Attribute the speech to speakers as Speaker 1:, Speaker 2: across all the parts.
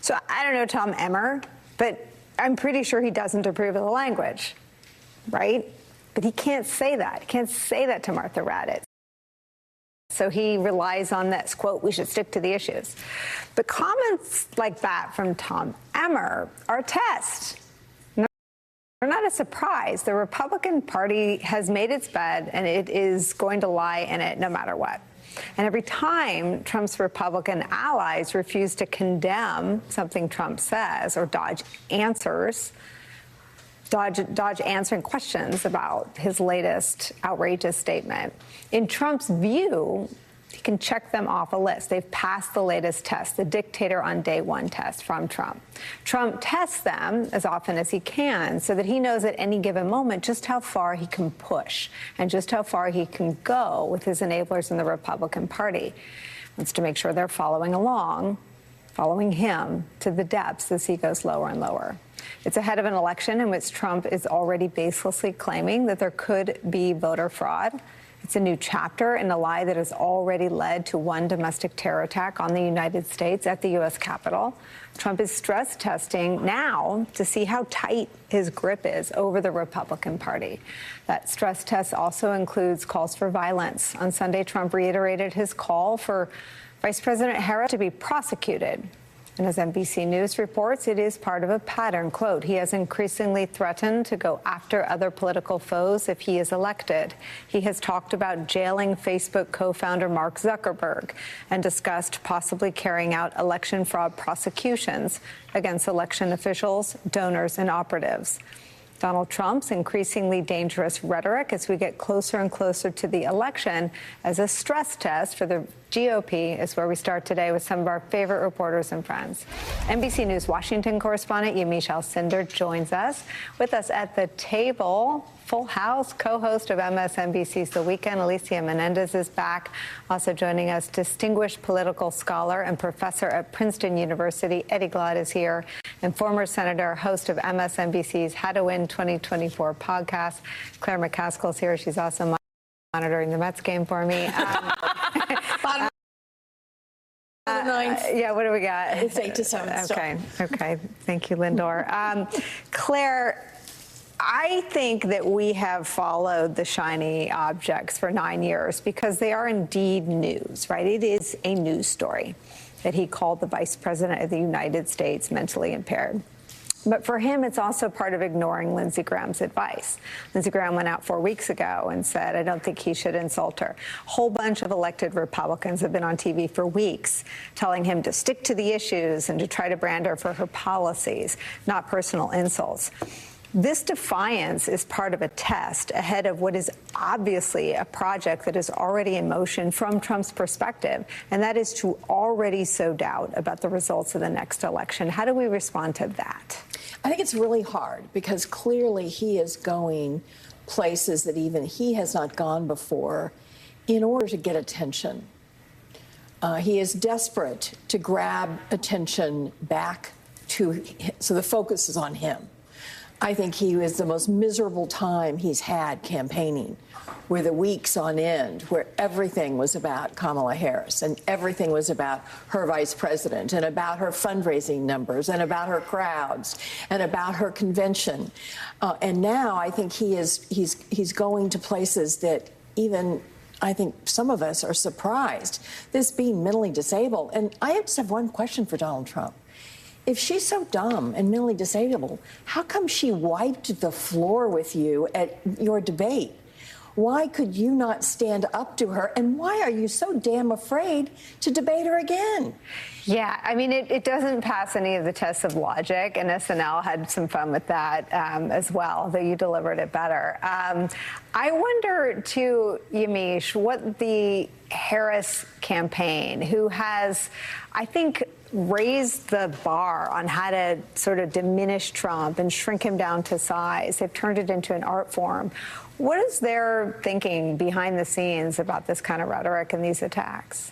Speaker 1: So I don't know Tom Emmer, but I'm pretty sure he doesn't approve of the language, right? But he can't say that. He can't say that to Martha Raddatz. So he relies on this, quote, we should stick to the issues. But comments like that from Tom Emmer are a test. They're not a surprise. The Republican Party has made its bed, and it is going to lie in it no matter what. And every time Trump's Republican allies refuse to condemn something Trump says or dodge answers, dodge answering questions about his latest outrageous statement, in Trump's view, he can check them off a list. They've passed the latest test, the dictator on day one test from Trump. Trump tests them as often as he can so that he knows at any given moment just how far he can push and just how far he can go with his enablers in the Republican Party. He wants to make sure they're following along, following him to the depths as he goes lower and lower. It's ahead of an election in which Trump is already baselessly claiming that there could be voter fraud. It's a new chapter in a lie that has already led to one domestic terror attack on the United States at the U.S. Capitol. Trump is stress testing now to see how tight his grip is over the Republican Party. That stress test also includes calls for violence. On Sunday, Trump reiterated his call for Vice President Harris to be prosecuted. And as NBC News reports, it is part of a pattern. Quote, he has increasingly threatened to go after other political foes if he is elected. He has talked about jailing Facebook co-founder Mark Zuckerberg and discussed possibly carrying out election fraud prosecutions against election officials, donors, and operatives. Donald Trump's increasingly dangerous rhetoric as we get closer and closer to the election as a stress test for the GOP is where we start today with some of our favorite reporters and friends. NBC News Washington correspondent Yamiche Alcindor joins us. With us at the table, full house, co-host of MSNBC's The Weekend, Alicia Menendez is back. Also joining us, distinguished political scholar and professor at Princeton University, Eddie Glaude is here, and former senator, host of MSNBC's How to Win 2024 podcast, Claire McCaskill is here. She's also monitoring the Mets game for me. Yeah, what do we got?
Speaker 2: It's 8-7.
Speaker 1: Okay. Thank you, Lindor. Claire, I think that we have followed the shiny objects for 9 years because they are indeed news, right? It is a news story that he called the Vice President of the United States mentally impaired. But for him, it's also part of ignoring Lindsey Graham's advice. Lindsey Graham went out 4 weeks ago and said, I don't think he should insult her. A whole bunch of elected Republicans have been on TV for weeks telling him to stick to the issues and to try to brand her for her policies, not personal insults. This defiance is part of a test ahead of what is obviously a project that is already in motion from Trump's perspective, and that is to already sow doubt about the results of the next election. How do we respond to that?
Speaker 2: I think it's really hard because clearly he is going places that even he has not gone before in order to get attention. He is desperate to grab attention back so the focus is on him. I think he was the most miserable time he's had campaigning, where the weeks on end, where everything was about Kamala Harris and everything was about her vice president and about her fundraising numbers and about her crowds and about her convention. And now I think he's going to places that even I think some of us are surprised, this being mentally disabled. And I just have one question for Donald Trump. If she's so dumb and mentally disabled, how come she wiped the floor with you at your debate? Why could you not stand up to her? And why are you so damn afraid to debate her again?
Speaker 1: Yeah, I mean, it doesn't pass any of the tests of logic, and SNL had some fun with that as well, though you delivered it better. I wonder, too, Yamiche, what the Harris campaign, who has, I think, raised the bar on how to sort of diminish Trump and shrink him down to size. They've turned it into an art form. What is their thinking behind the scenes about this kind of rhetoric and these attacks?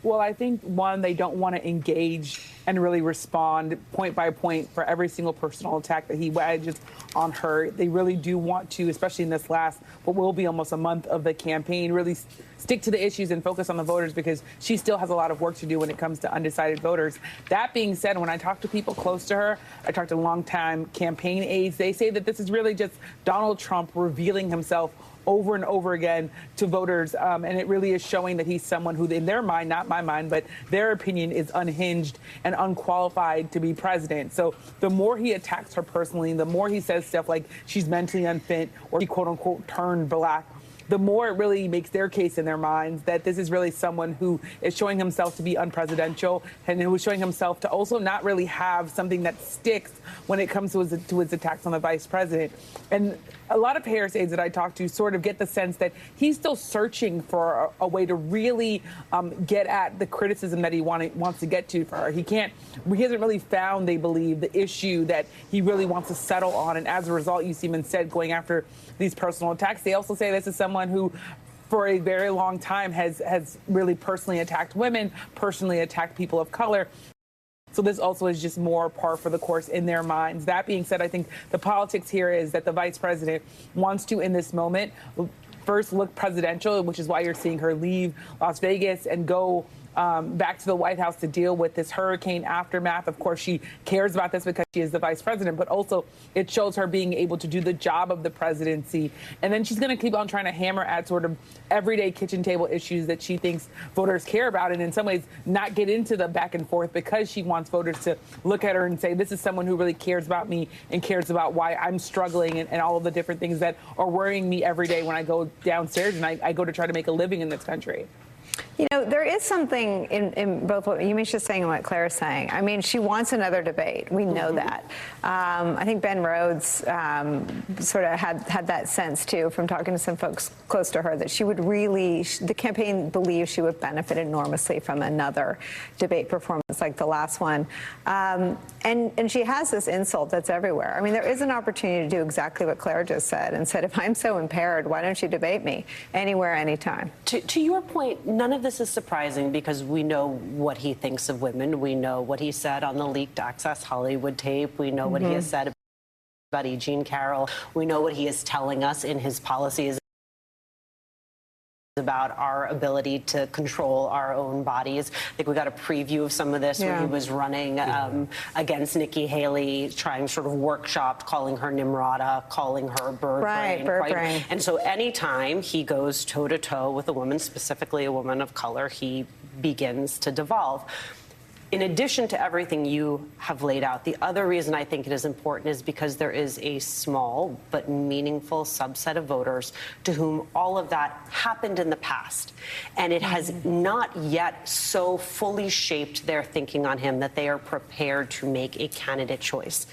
Speaker 3: Well, I think, one, they don't want to engage and really respond point by point for every single personal attack that he wages on her. They really do want to, especially in this last, what will be almost a month of the campaign, really stick to the issues and focus on the voters, because she still has a lot of work to do when it comes to undecided voters. That being said, when I talk to people close to her, I talk to longtime campaign aides, they say that this is really just Donald Trump revealing himself over and over again to voters. And it really is showing that he's someone who, in their mind, not my mind, but their opinion, is unhinged and unqualified to be president. So the more he attacks her personally, the more he says stuff like she's mentally unfit or he, quote unquote, turned black, the more it really makes their case in their minds that this is really someone who is showing himself to be unpresidential and who is showing himself to also not really have something that sticks when it comes to his attacks on the vice president. And a lot of Harris aides that I talk to sort of get the sense that he's still searching for a way to really get at the criticism that he wants to get to for her. He hasn't really found, they believe, the issue that he really wants to settle on. And as a result, you see him instead going after these personal attacks. They also say this is someone who, for a very long time, has really personally attacked women, personally attacked people of color. So this also is just more par for the course in their minds. That being said, I think the politics here is that the vice president wants to, in this moment, first look presidential, which is why you're seeing her leave Las Vegas and go back to the White House to deal with this hurricane aftermath. Of course, she cares about this because she is the vice president, but also it shows her being able to do the job of the presidency. And then she's going to keep on trying to hammer at sort of everyday kitchen table issues that she thinks voters care about, and in some ways not get into the back and forth, because she wants voters to look at her and say, this is someone who really cares about me and cares about why I'm struggling and all of the different things that are worrying me every day when I go downstairs and I go to try to make a living in this country.
Speaker 1: You know, there is something in both what Yamisha's saying and what Claire's saying. I mean, she wants another debate. We know that. I think Ben Rhodes sort of had that sense, too, from talking to some folks close to her, that she would really, the campaign believes she would benefit enormously from another debate performance like the last one. And she has this insult that's everywhere. I mean, there is an opportunity to do exactly what Claire just said and said, if I'm so impaired, why don't you debate me anywhere, anytime?
Speaker 4: To your point, none of this is surprising, because we know what he thinks of women. We know what he said on the leaked Access Hollywood tape. We know what he has said about E. Jean Carroll. We know what he is telling us in his policies about our ability to control our own bodies. I think we got a preview of some of this when he was running against Nikki Haley, trying sort of workshopped, calling her Nimrata, calling her bird brain. And so anytime he goes toe-to-toe with a woman, specifically a woman of color, he begins to devolve. In addition to everything you have laid out, the other reason I think it is important is because there is a small but meaningful subset of voters to whom all of that happened in the past. And it has not yet so fully shaped their thinking on him that they are prepared to make a candidate choice.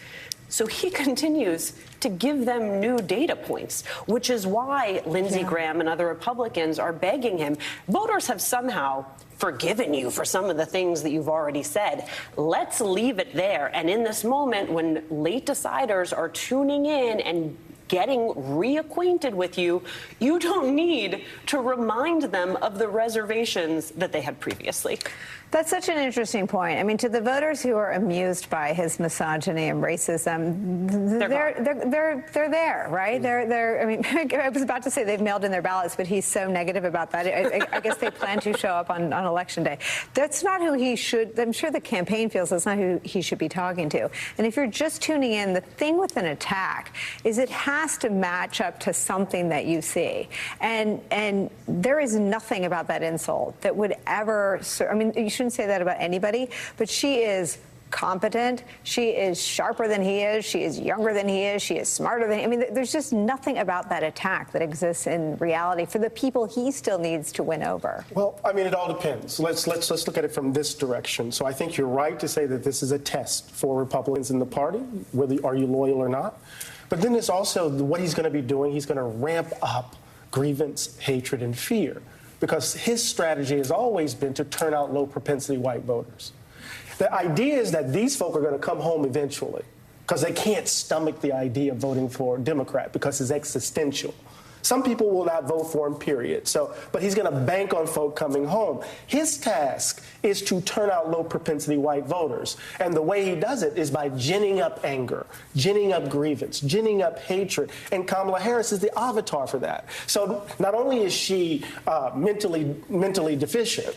Speaker 4: So he continues to give them new data points, which is why Lindsey Graham and other Republicans are begging him. Voters have somehow forgiven you for some of the things that you've already said. Let's leave it there. And in this moment, when late deciders are tuning in and getting reacquainted with you, you don't need to remind them of the reservations that they had previously.
Speaker 1: That's such an interesting point. I mean, to the voters who are amused by his misogyny and racism, they're there, right? They're. I mean, I was about to say they've mailed in their ballots, but he's so negative about that. I guess they plan to show up on Election Day. That's not who he should. I'm sure the campaign feels that's not who he should be talking to. And if you're just tuning in, the thing with an attack is it has to match up to something that you see, and there is nothing about that insult that would ever. I mean, you shouldn't say that about anybody, but she is competent. She is sharper than he is. She is younger than he is. She is smarter than he. I mean, there's just nothing about that attack that exists in reality for the people he still needs to win over.
Speaker 5: Well, I mean, it all depends. Let's look at it from this direction. So I think you're right to say that this is a test for Republicans in the party, whether are you loyal or not. But then there's also what he's going to be doing. He's going to ramp up grievance, hatred, and fear, because his strategy has always been to turn out low-propensity white voters. The idea is that these folk are going to come home eventually because they can't stomach the idea of voting for a Democrat because it's existential. Some people will not vote for him, period. So, but he's going to bank on folk coming home. His task is to turn out low propensity white voters. And the way he does it is by ginning up anger, ginning up grievance, ginning up hatred. And Kamala Harris is the avatar for that. So not only is she mentally deficient,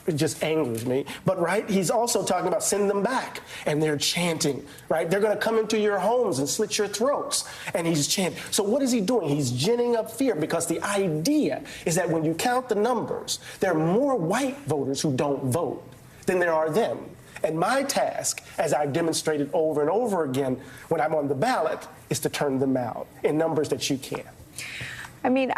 Speaker 5: it just angers me. But, right, he's also talking about send them back. And they're chanting, right? They're going to come into your homes and slit your throats. And he's chanting. So what is he doing? He's ginning up fear, because the idea is that when you count the numbers, there are more white voters who don't vote than there are them. And my task, as I've demonstrated over and over again when I'm on the ballot, is to turn them out in numbers that you can.
Speaker 1: I mean,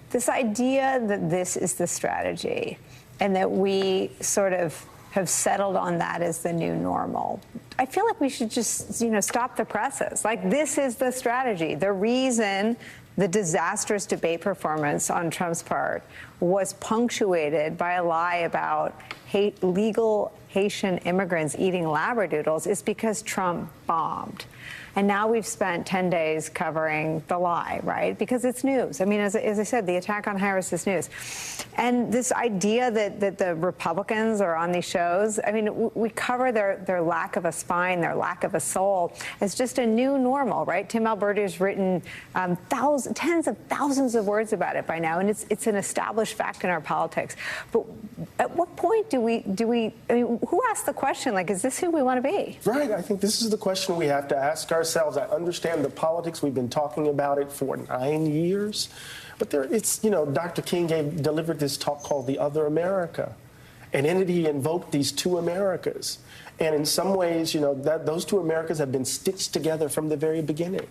Speaker 1: this idea that this is the strategy and that we sort of have settled on that as the new normal, I feel like we should just, stop the presses. Like, this is the strategy. The reason the disastrous debate performance on Trump's part was punctuated by a lie about legal Haitian immigrants eating labradoodles is because Trump bombed. And now we've spent 10 days covering the lie, right? Because it's news. I mean, as I said, the attack on Harris is news. And this idea that the Republicans are on these shows, I mean, we cover their lack of a spine, their lack of a soul as just a new normal, right? Tim Alberti's written tens of thousands of words about it by now, and it's an established fact in our politics. But at what point do we, I mean, who asked the question, like, is this who we want to be?
Speaker 5: Right. I think this is the question we have to ask ourselves. I understand the politics. We've been talking about it for 9 years. But Dr. King delivered this talk called The Other America. And in it, he invoked these two Americas. And in some ways, those two Americas have been stitched together from the very beginning.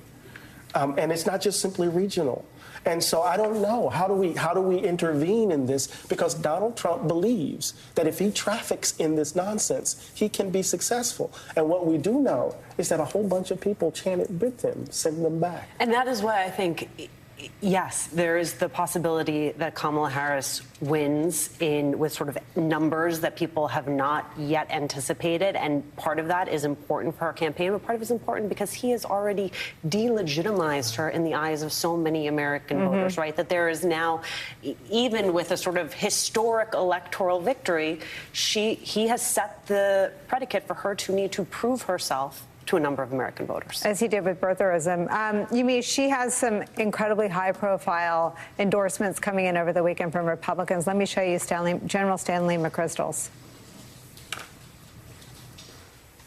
Speaker 5: And it's not just simply regional. And so I don't know. How do we intervene in this? Because Donald Trump believes that if he traffics in this nonsense, he can be successful. And what we do know is that a whole bunch of people chanted with him, send them back.
Speaker 4: And that is why I think, yes, there is the possibility that Kamala Harris wins with sort of numbers that people have not yet anticipated. And part of that is important for her campaign, but part of it is important because he has already delegitimized her in the eyes of so many American voters, right? That there is now, even with a sort of historic electoral victory, he has set the predicate for her to need to prove herself to a number of American voters.
Speaker 1: As he did with birtherism. Yumi, she has some incredibly high-profile endorsements coming in over the weekend from Republicans. Let me show you General Stanley McChrystal's.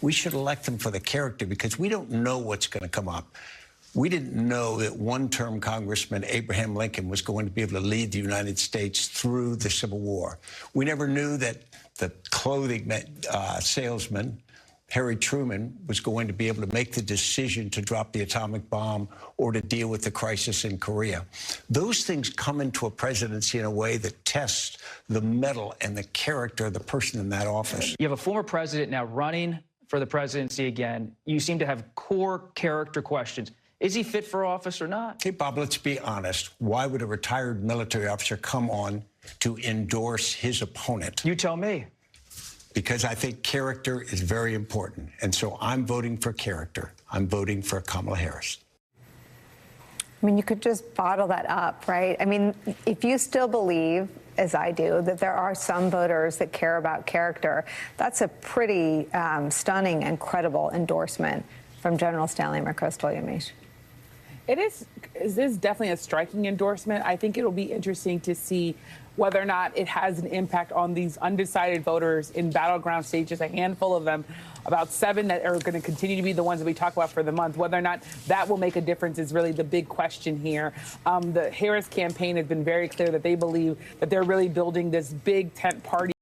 Speaker 6: We should elect them for the character because we don't know what's going to come up. We didn't know that one-term Congressman Abraham Lincoln was going to be able to lead the United States through the Civil War. We never knew that the clothing salesman, Harry Truman, was going to be able to make the decision to drop the atomic bomb or to deal with the crisis in Korea. Those things come into a presidency in a way that tests the mettle and the character of the person in that office.
Speaker 7: You have a former president now running for the presidency again. You seem to have core character questions. Is he fit for office or not?
Speaker 6: Hey, Bob, let's be honest. Why would a retired military officer come on to endorse his opponent?
Speaker 7: You tell me.
Speaker 6: Because I think character is very important. And so I'm voting for character. I'm voting for Kamala Harris.
Speaker 1: I mean, you could just bottle that up, right? I mean, if you still believe, as I do, that there are some voters that care about character, that's a pretty stunning and credible endorsement from General Stanley McChrystal, Yamiche.
Speaker 3: It is definitely a striking endorsement. I think it'll be interesting to see whether or not it has an impact on these undecided voters in battleground states, a handful of them, about 7 that are going to continue to be the ones that we talk about for the month. Whether or not that will make a difference is really the big question here. The Harris campaign has been very clear that they believe that they're really building this big tent party